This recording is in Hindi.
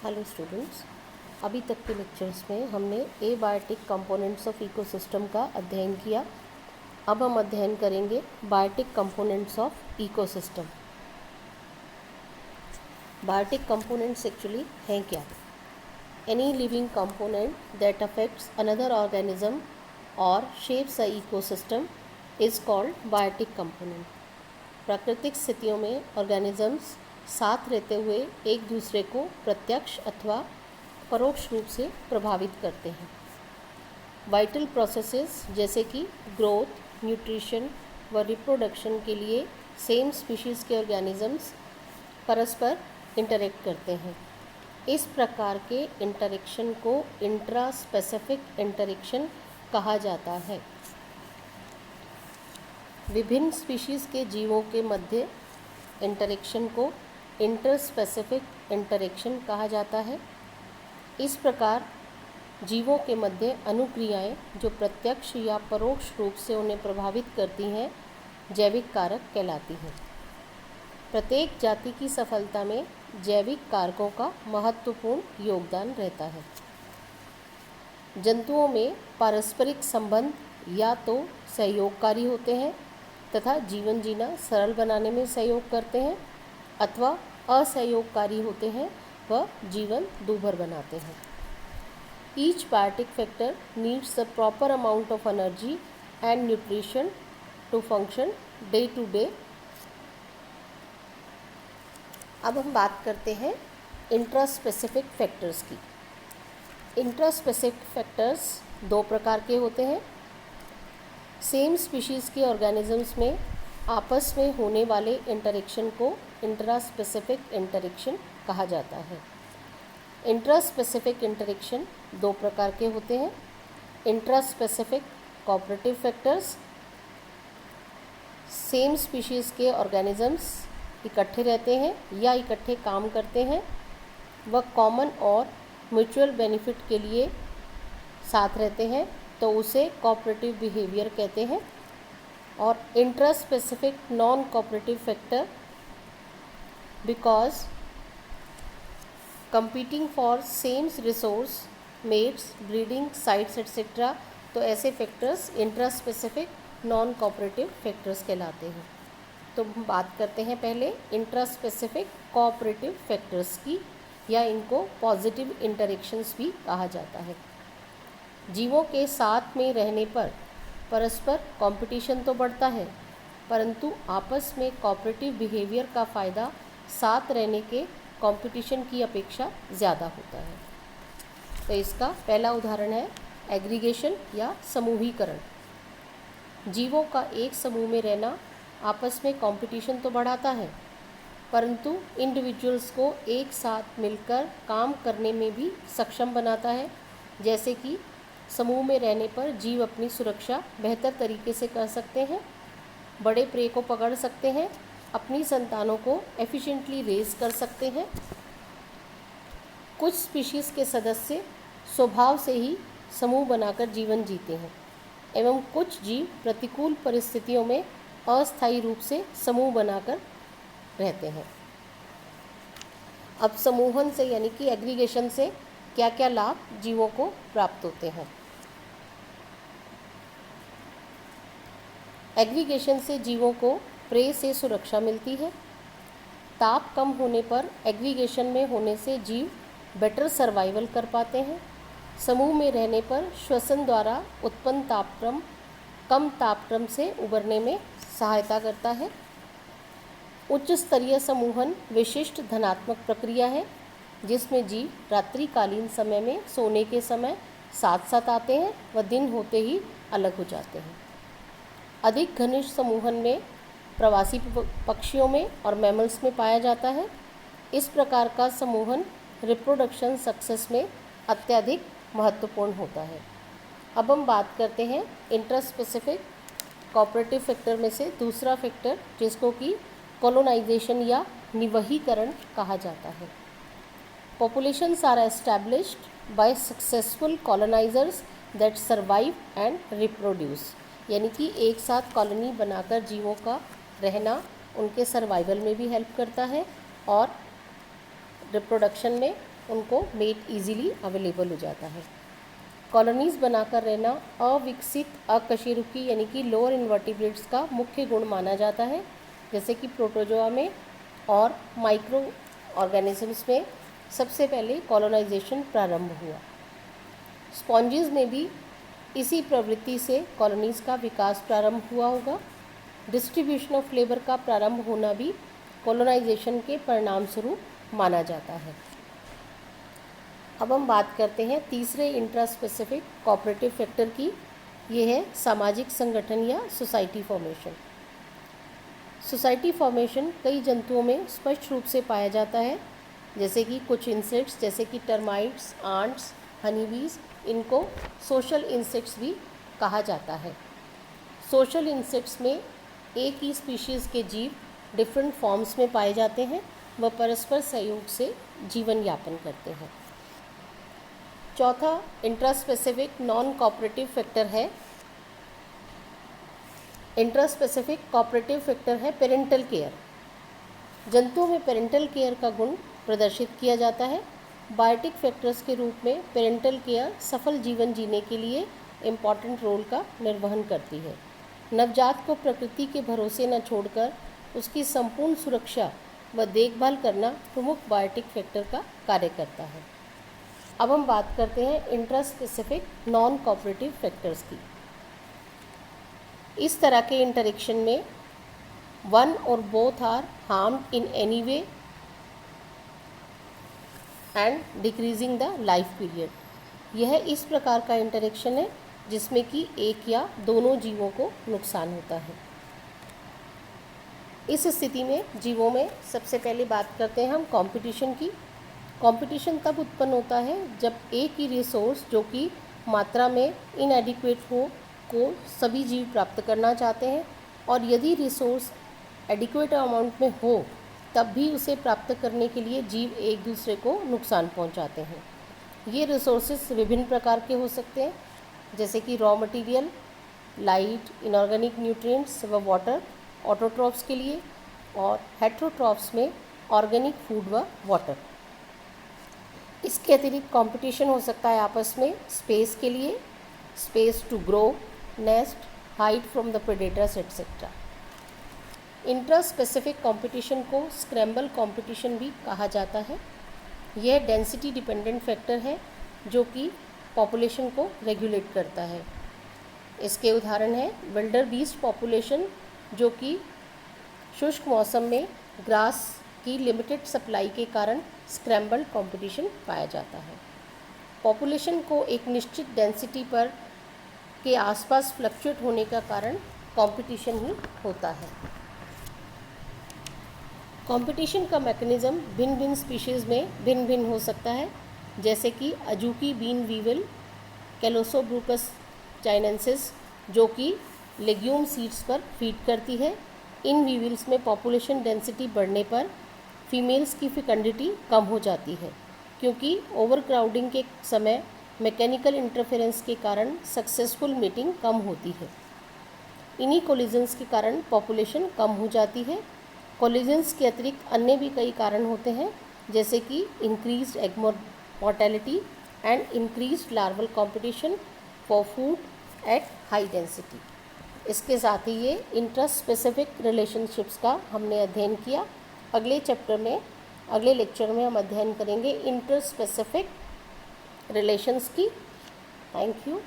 हेलो स्टूडेंट्स, अभी तक के लेक्चर्स में हमने एबायोटिक कंपोनेंट्स ऑफ इकोसिस्टम का अध्ययन किया। अब हम अध्ययन करेंगे biotic components of ecosystem. Biotic components actually हैं क्या? Any living component that affects another organism और shapes a ecosystem is called biotic component. प्राकृतिक स्थितियों में ऑर्गेनिजम्स साथ रहते हुए एक दूसरे को प्रत्यक्ष अथवा परोक्ष रूप से प्रभावित करते हैं। वाइटल प्रोसेसेस जैसे कि ग्रोथ, न्यूट्रिशन व रिप्रोडक्शन के लिए सेम स्पीशीज़ के ऑर्गेनिजम्स परस्पर इंटरेक्ट करते हैं। इस प्रकार के इंटरेक्शन को इंट्रा स्पेसिफिक इंटरेक्शन कहा जाता है। विभिन्न स्पीशीज़ के जीवों के मध्य इंटरेक्शन को इंटरस्पेसिफिक इंटरेक्शन कहा जाता है। इस प्रकार जीवों के मध्य अनुक्रियाएं जो प्रत्यक्ष या परोक्ष रूप से उन्हें प्रभावित करती हैं, जैविक कारक कहलाती हैं। प्रत्येक जाति की सफलता में जैविक कारकों का महत्वपूर्ण योगदान रहता है। जंतुओं में पारस्परिक संबंध या तो सहयोगकारी होते हैं तथा जीवन जीना सरल बनाने में सहयोग करते हैं, अथवा असहयोगकारी होते हैं व जीवन दूभर बनाते हैं। Each biotic factor needs the proper amount of energy and nutrition to function day to day. अब हम बात करते हैं इंट्रास्पेसिफिक फैक्टर्स की। इंट्रास्पेसिफिक फैक्टर्स दो प्रकार के होते हैं। सेम स्पीशीज़ के ऑर्गेनिजम्स में आपस में होने वाले इंटरेक्शन को इंट्रास्पेसिफिक इंटरेक्शन कहा जाता है। इंट्रास्पेसिफिक इंटरेक्शन दो प्रकार के होते हैं। Intraspecific cooperative factors, same species के ऑर्गेनिजम्स इकट्ठे रहते हैं या इकट्ठे काम करते हैं, वह कॉमन और म्यूचुअल बेनिफिट के लिए साथ रहते हैं, तो उसे कोऑपरेटिव बिहेवियर कहते हैं। और intraspecific non cooperative factor because competing for same resource, mates, breeding sites etcetera, तो ऐसे factors intraspecific non cooperative factors कहलाते हैं। तो हम बात करते हैं पहले इंट्रास्पेसिफिक कोऑपरेटिव फैक्टर्स की, या इनको पॉजिटिव इंटरेक्शंस भी कहा जाता है। जीवों के साथ में रहने पर परस्पर कंपटीशन तो बढ़ता है, परंतु आपस में कोऑपरेटिव बिहेवियर का फ़ायदा साथ रहने के कंपटीशन की अपेक्षा ज़्यादा होता है। तो इसका पहला उदाहरण है एग्रीगेशन या समूहीकरण। जीवों का एक समूह में रहना आपस में कंपटीशन तो बढ़ाता है, परंतु इंडिविजुअल्स को एक साथ मिलकर काम करने में भी सक्षम बनाता है। जैसे कि समूह में रहने पर जीव अपनी सुरक्षा बेहतर तरीके से कर सकते हैं, बड़े प्रे को पकड़ सकते हैं, अपनी संतानों को एफिशिएंटली रेज कर सकते हैं। कुछ स्पीशीज़ के सदस्य स्वभाव से ही समूह बनाकर जीवन जीते हैं, एवं कुछ जीव प्रतिकूल परिस्थितियों में अस्थायी रूप से समूह बनाकर रहते हैं। अब समूहन से यानी कि एग्रीगेशन से क्या क्या लाभ जीवों को प्राप्त होते हैं। एग्रीगेशन से जीवों को प्रे से सुरक्षा मिलती है। ताप कम होने पर एग्रीगेशन में होने से जीव बेटर सर्वाइवल कर पाते हैं। समूह में रहने पर श्वसन द्वारा उत्पन्न तापक्रम कम तापक्रम से उबरने में सहायता करता है। उच्च स्तरीय समूहन विशिष्ट धनात्मक प्रक्रिया है, जिसमें जीव रात्रिकालीन समय में सोने के समय साथ साथ आते हैं व दिन होते ही अलग हो जाते हैं। अधिक घनिष्ठ समूहन में प्रवासी पक्षियों में और मैमल्स में पाया जाता है। इस प्रकार का समूहन रिप्रोडक्शन सक्सेस में अत्यधिक महत्वपूर्ण होता है। अब हम बात करते हैं इंट्रास्पेसिफिक कोऑपरेटिव फैक्टर में से दूसरा फैक्टर, जिसको कि कॉलोनाइजेशन या निवहीकरण कहा जाता है। Populations are established by successful colonisers that survive and reproduce, यानी कि एक साथ कॉलोनी बनाकर जीवों का रहना उनके सर्वाइवल में भी हेल्प करता है और रिप्रोडक्शन में उनको मेट इजीली अवेलेबल हो जाता है। कॉलोनीज़ बनाकर रहना अविकसित अकशेरुकी यानी कि लोअर इन्वर्टिब्रेट्स का मुख्य गुण माना जाता है, जैसे कि प्रोटोजोआ में और माइक्रो ऑर्गेनिजम्स में सबसे पहले कॉलोनाइजेशन प्रारंभ हुआ। स्पॉन्जेस में भी इसी प्रवृत्ति से कॉलोनीज़ का विकास प्रारंभ हुआ होगा। डिस्ट्रीब्यूशन ऑफ लेबर का प्रारंभ होना भी कॉलोनाइजेशन के परिणाम स्वरूप माना जाता है। अब हम बात करते हैं तीसरे इंट्रा स्पेसिफिक कोऑपरेटिव फैक्टर की। ये है सामाजिक संगठन या सोसाइटी फॉर्मेशन। सोसाइटी फॉर्मेशन कई जंतुओं में स्पष्ट रूप से पाया जाता है, जैसे कि कुछ इंसेक्ट्स जैसे कि टर्माइट्स, आंट्स, हनीबीज, इनको सोशल इंसेक्ट्स भी कहा जाता है। सोशल इंसेक्ट्स में एक ही स्पीशीज़ के जीव डिफरेंट फॉर्म्स में पाए जाते हैं, वह परस्पर सहयोग से जीवन यापन करते हैं। चौथा इंट्रास्पेसिफिक नॉन कोऑपरेटिव फैक्टर है। इंट्रास्पेसिफिक कोऑपरेटिव फैक्टर है पेरेंटल केयर। जंतुओं में पेरेंटल केयर का गुण प्रदर्शित किया जाता है। बायोटिक फैक्टर्स के रूप में पेरेंटल केयर सफल जीवन जीने के लिए इम्पॉर्टेंट रोल का निर्वहन करती है। नवजात को प्रकृति के भरोसे न छोड़कर उसकी संपूर्ण सुरक्षा व देखभाल करना प्रमुख बायोटिक फैक्टर का कार्य करता है। अब हम बात करते हैं इंट्रास्पेसिफिक नॉन कोऑपरेटिव फैक्टर्स की। इस तरह के इंटरेक्शन में वन और both are harmed in any way and decreasing the life period. यह इस प्रकार का इंटरेक्शन है जिसमें कि एक या दोनों जीवों को नुकसान होता है। इस स्थिति में जीवों में सबसे पहले बात करते हैं हम कंपटीशन की। कंपटीशन तब उत्पन्न होता है जब एक ही रिसोर्स जो कि मात्रा में इनएडिक्वेट हो को सभी जीव प्राप्त करना चाहते हैं, और यदि रिसोर्स एडिक्वेट अमाउंट में हो तब भी उसे प्राप्त करने के लिए जीव एक दूसरे को नुकसान पहुंचाते हैं। ये रिसोर्सेस विभिन्न प्रकार के हो सकते हैं, जैसे कि raw material, light, inorganic nutrients व वाटर ऑटोट्रॉफ्स के लिए, और हेट्रोट्रॉफ्स में ऑर्गेनिक फूड व वाटर। इसके अतिरिक्त कंपटीशन हो सकता है आपस में स्पेस के लिए, space to grow, nest, hide from the predators etcetera. Intra specific competition को स्क्रैम्बल कंपटीशन भी कहा जाता है। यह डेंसिटी डिपेंडेंट फैक्टर है जो कि पॉपुलेशन को रेगुलेट करता है। इसके उदाहरण हैं विल्डर बीस्ट पॉपुलेशन, जो कि शुष्क मौसम में ग्रास की लिमिटेड सप्लाई के कारण स्क्रैम्बल कंपटीशन पाया जाता है। पॉपुलेशन को एक निश्चित डेंसिटी पर के आसपास फ्लक्चुएट होने का कारण कंपटीशन ही होता है। कंपटीशन का मैकेनिज़्म भिन्न भिन्न स्पीशीज़ में भिन्न भिन्न हो सकता है, जैसे कि अजूकी बीन वीवल कैलोसोब्रूकस चाइनेंसिस, जो कि लेग्यूम सीड्स पर फीड करती है। इन वीविल्स में पॉपुलेशन डेंसिटी बढ़ने पर फीमेल्स की फिकंडिटी कम हो जाती है, क्योंकि ओवरक्राउडिंग के समय मैकेनिकल इंटरफेरेंस के कारण सक्सेसफुल मीटिंग कम होती है। इन्हीं कोलिजन्स के कारण पॉपुलेशन कम हो जाती है। कोलिजन्स के अतिरिक्त अन्य भी कई कारण होते हैं, जैसे कि increased egg mortality and increased larval competition for food at high density. इसके साथ ही ये इंट्रा स्पेसिफिक रिलेशनशिप्स का हमने अध्ययन किया। अगले लेक्चर में हम अध्ययन करेंगे इंटर स्पेसिफिक रिलेशंस की। Thank you.